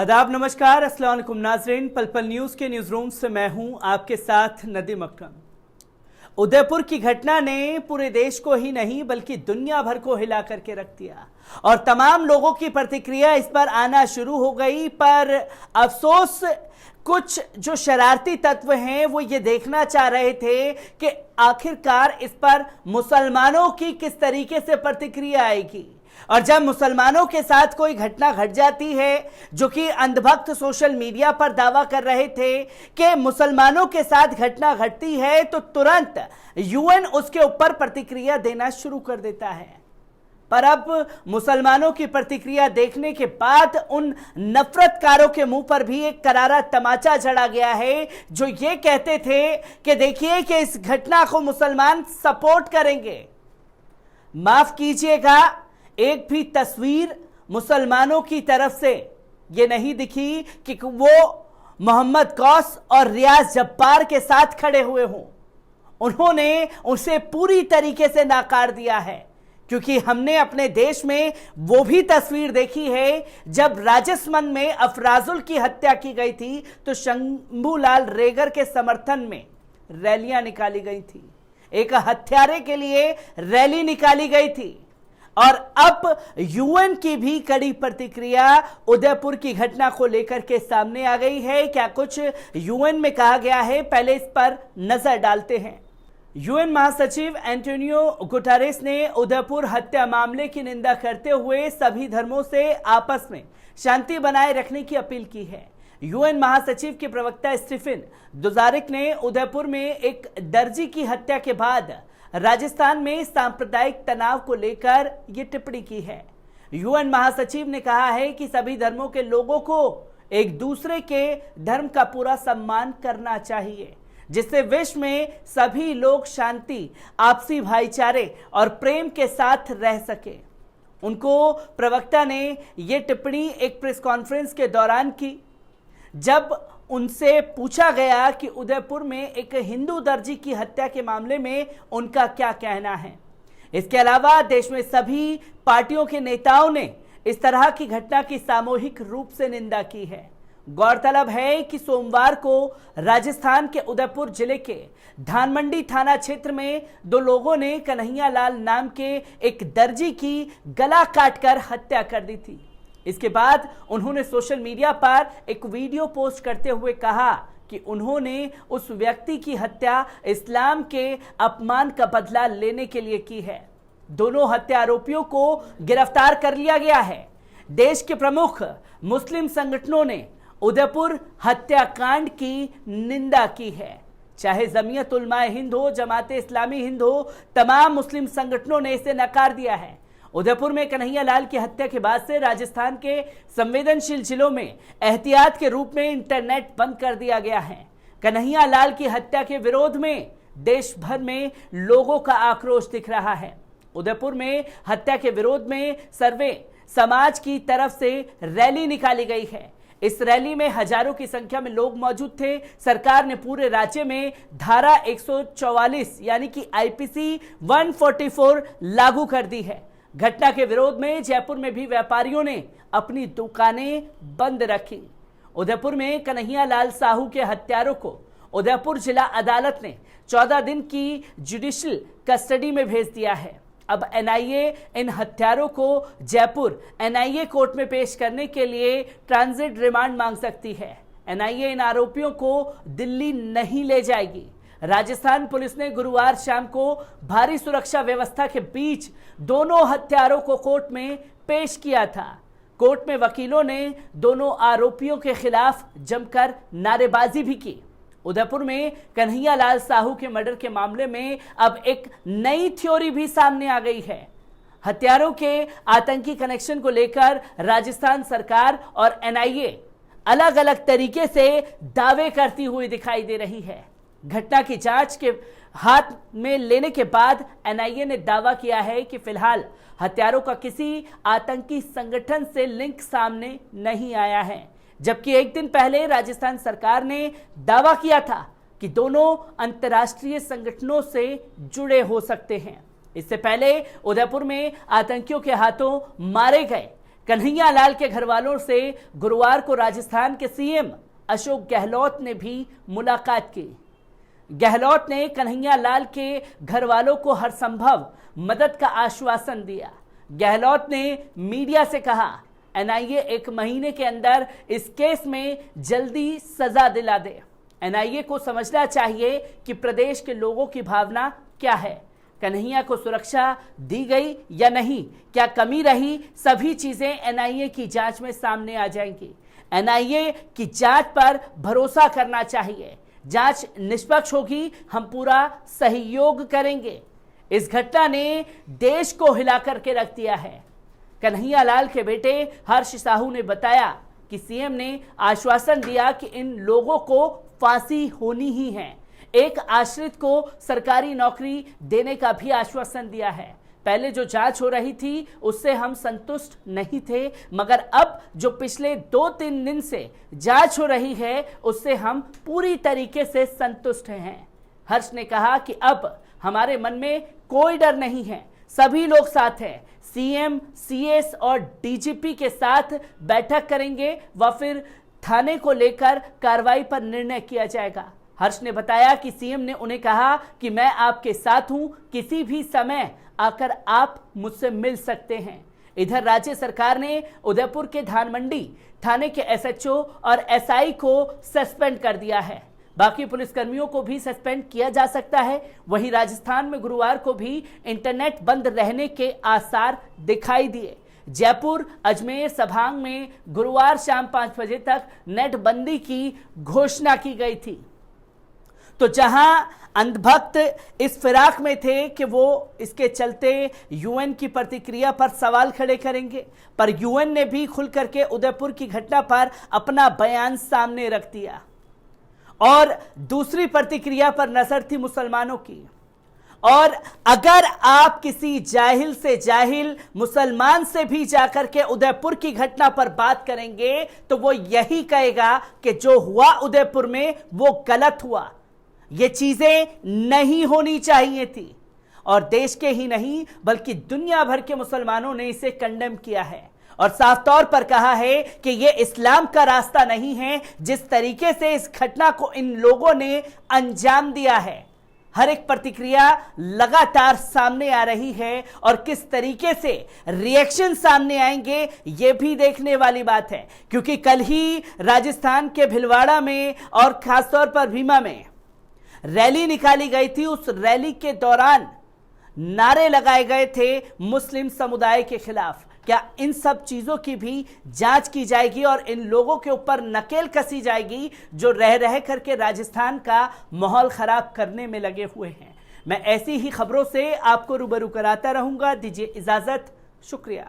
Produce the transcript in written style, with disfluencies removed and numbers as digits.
आदाब, नमस्कार, अस्सलाम वालेकुम नाज़रीन। पल पल न्यूज़ के न्यूज़ रूम से मैं हूं आपके साथ नदीम अकरम। उदयपुर की घटना ने पूरे देश को ही नहीं बल्कि दुनिया भर को हिला करके रख दिया और तमाम लोगों की प्रतिक्रिया इस पर आना शुरू हो गई। पर अफसोस, कुछ जो शरारती तत्व हैं वो ये देखना चाह रहे थे कि आखिरकार इस पर मुसलमानों की किस तरीके से प्रतिक्रिया आएगी। और जब मुसलमानों के साथ कोई घटना घट जाती है, जो कि अंधभक्त सोशल मीडिया पर दावा कर रहे थे कि मुसलमानों के साथ घटना घटती है, तो तुरंत यूएन उसके ऊपर प्रतिक्रिया देना शुरू कर देता है। पर अब मुसलमानों की प्रतिक्रिया देखने के बाद उन नफरतकारों के मुंह पर भी एक करारा तमाचा जड़ा गया है, जो ये कहते थे कि देखिए कि इस घटना को मुसलमान सपोर्ट करेंगे। माफ कीजिएगा, एक भी तस्वीर मुसलमानों की तरफ से ये नहीं दिखी कि वो मोहम्मद कौस और रियाज जब्बार के साथ खड़े हुए हों। उन्होंने उसे पूरी तरीके से नाकार दिया है, क्योंकि हमने अपने देश में वो भी तस्वीर देखी है जब राजसमंद में अफराजुल की हत्या की गई थी तो शंभूलाल रेगर के समर्थन में रैलियां निकाली गई थी, एक हत्यारे के लिए रैली निकाली गई थी। और अब यूएन की भी कड़ी प्रतिक्रिया उदयपुर की घटना को लेकर के सामने आ गई है। क्या कुछ यूएन में कहा गया है, पहले इस पर नजर डालते हैं। यूएन महासचिव एंटोनियो गुटेरेस ने उदयपुर हत्या मामले की निंदा करते हुए सभी धर्मों से आपस में शांति बनाए रखने की अपील की है। यूएन महासचिव के प्रवक्ता स्टीफन दुजारिक ने उदयपुर में एक दर्जी की हत्या के बाद राजस्थान में सांप्रदायिक तनाव को लेकर यह टिप्पणी की है। यूएन महासचिव ने कहा है कि सभी धर्मों के लोगों को एक दूसरे के धर्म का पूरा सम्मान करना चाहिए, जिससे विश्व में सभी लोग शांति, आपसी भाईचारे और प्रेम के साथ रह सके। उनको प्रवक्ता ने यह टिप्पणी एक प्रेस कॉन्फ्रेंस के दौरान की, जब उनसे पूछा गया कि उदयपुर में एक हिंदू दर्जी की हत्या के मामले में उनका क्या कहना है। इसके अलावा देश में सभी पार्टियों के नेताओं ने इस तरह की घटना की सामूहिक रूप से निंदा की है। गौरतलब है कि सोमवार को राजस्थान के उदयपुर जिले के धानमंडी थाना क्षेत्र में दो लोगों ने कन्हैया लाल नाम के एक दर्जी की गला काटकर हत्या कर दी थी। इसके बाद उन्होंने सोशल मीडिया पर एक वीडियो पोस्ट करते हुए कहा कि उन्होंने उस व्यक्ति की हत्या इस्लाम के अपमान का बदला लेने के लिए की है। दोनों हत्या आरोपियों को गिरफ्तार कर लिया गया है। देश के प्रमुख मुस्लिम संगठनों ने उदयपुर हत्याकांड की निंदा की है। चाहे जमीयत उलमाए हिंद हो, जमाते इस्लामी हिंद हो, तमाम मुस्लिम संगठनों ने इसे नकार दिया है। उदयपुर में कन्हैया लाल की हत्या के बाद से राजस्थान के संवेदनशील जिलों में एहतियात के रूप में इंटरनेट बंद कर दिया गया है। कन्हैया लाल की हत्या के विरोध में देश भर में लोगों का आक्रोश दिख रहा है। उदयपुर में हत्या के विरोध में सर्वे समाज की तरफ से रैली निकाली गई है। इस रैली में हजारों की संख्या में लोग मौजूद थे। सरकार ने पूरे राज्य में धारा 144 यानी कि आईपीसी 144 लागू कर दी है। घटना के विरोध में जयपुर में भी व्यापारियों ने अपनी दुकानें बंद रखी। उदयपुर में कन्हैया लाल साहू के हत्यारों को उदयपुर जिला अदालत ने 14 दिन की जुडिशियल कस्टडी में भेज दिया है। अब एनआईए इन हत्यारों को जयपुर एनआईए कोर्ट में पेश करने के लिए ट्रांजिट रिमांड मांग सकती है। एनआईए इन आरोपियों को दिल्ली नहीं ले जाएगी। राजस्थान पुलिस ने गुरुवार शाम को भारी सुरक्षा व्यवस्था के बीच दोनों हत्यारों को कोर्ट में पेश किया था। कोर्ट में वकीलों ने दोनों आरोपियों के खिलाफ जमकर नारेबाजी भी की। उदयपुर में कन्हैया लाल साहू के मर्डर के मामले में अब एक नई थ्योरी भी सामने आ गई है। हत्यारों के आतंकी कनेक्शन को लेकर राजस्थान सरकार और एनआईए अलग अलग तरीके से दावे करती हुई दिखाई दे रही है। घटना की जांच के हाथ में लेने के बाद एनआईए ने दावा किया है कि फिलहाल हत्यारों का किसी आतंकी संगठन से लिंक सामने नहीं आया है, जबकि एक दिन पहले राजस्थान सरकार ने दावा किया था कि दोनों अंतर्राष्ट्रीय संगठनों से जुड़े हो सकते हैं। इससे पहले उदयपुर में आतंकियों के हाथों मारे गए कन्हैया लाल के घर वालों से गुरुवार को राजस्थान के सीएम अशोक गहलोत ने भी मुलाकात की। गहलोत ने कन्हैया लाल के घर वालों को हर संभव मदद का आश्वासन दिया। गहलोत ने मीडिया से कहा, एनआईए 1 महीने के अंदर इस केस में जल्दी सजा दिला दे। एनआईए को समझना चाहिए कि प्रदेश के लोगों की भावना क्या है। कन्हैया को सुरक्षा दी गई या नहीं, क्या कमी रही, सभी चीजें एनआईए की जांच में सामने आ जाएंगी। एनआईए की जांच पर भरोसा करना चाहिए। जांच निष्पक्ष होगी, हम पूरा सहयोग करेंगे। इस घटना ने देश को हिला करके रख दिया है। कन्हैया लाल के बेटे हर्ष साहू ने बताया कि सीएम ने आश्वासन दिया कि इन लोगों को फांसी होनी ही है। एक आश्रित को सरकारी नौकरी देने का भी आश्वासन दिया है। पहले जो जांच हो रही थी उससे हम संतुष्ट नहीं थे, मगर अब जो पिछले 2-3 दिन से जांच हो रही है उससे हम पूरी तरीके से संतुष्ट हैं। हर्ष ने कहा कि अब हमारे मन में कोई डर नहीं है, सभी लोग साथ हैं। सीएम, सीएस और डीजीपी के साथ बैठक करेंगे व फिर थाने को लेकर कार्रवाई पर निर्णय किया जाएगा। हर्ष ने बताया कि सीएम ने उन्हें कहा कि मैं आपके साथ हूं, किसी भी समय आकर आप मुझसे मिल सकते हैं। इधर राज्य सरकार ने उदयपुर के धानमंडी थाने के एसएचओ और एसआई को सस्पेंड कर दिया है। बाकी पुलिसकर्मियों को भी सस्पेंड किया जा सकता है। वहीं राजस्थान में गुरुवार को भी इंटरनेट बंद रहने के आसार दिखाई दिए। जयपुर, अजमेर, सभांग में गुरुवार शाम 5 बजे तक नेट बंदी की घोषणा की गई थी। तो जहां अंधभक्त इस फिराक में थे कि वो इसके चलते यूएन की प्रतिक्रिया पर सवाल खड़े करेंगे, पर यूएन ने भी खुल करके उदयपुर की घटना पर अपना बयान सामने रख दिया। और दूसरी प्रतिक्रिया पर नजर थी मुसलमानों की। और अगर आप किसी जाहिल से जाहिल मुसलमान से भी जाकर के उदयपुर की घटना पर बात करेंगे तो वो यही कहेगा कि जो हुआ उदयपुर में वो गलत हुआ, ये चीजें नहीं होनी चाहिए थी। और देश के ही नहीं बल्कि दुनिया भर के मुसलमानों ने इसे कंडेम किया है और साफ तौर पर कहा है कि यह इस्लाम का रास्ता नहीं है। जिस तरीके से इस घटना को इन लोगों ने अंजाम दिया है, हर एक प्रतिक्रिया लगातार सामने आ रही है और किस तरीके से रिएक्शन सामने आएंगे ये भी देखने वाली बात है। क्योंकि कल ही राजस्थान के भिलवाड़ा में और खासतौर पर भीमा में रैली निकाली गई थी। उस रैली के दौरान नारे लगाए गए थे मुस्लिम समुदाय के खिलाफ। क्या इन सब चीजों की भी जांच की जाएगी और इन लोगों के ऊपर नकेल कसी जाएगी जो रह रह करके राजस्थान का माहौल खराब करने में लगे हुए हैं। मैं ऐसी ही खबरों से आपको रूबरू कराता रहूंगा। दीजिए इजाजत, शुक्रिया।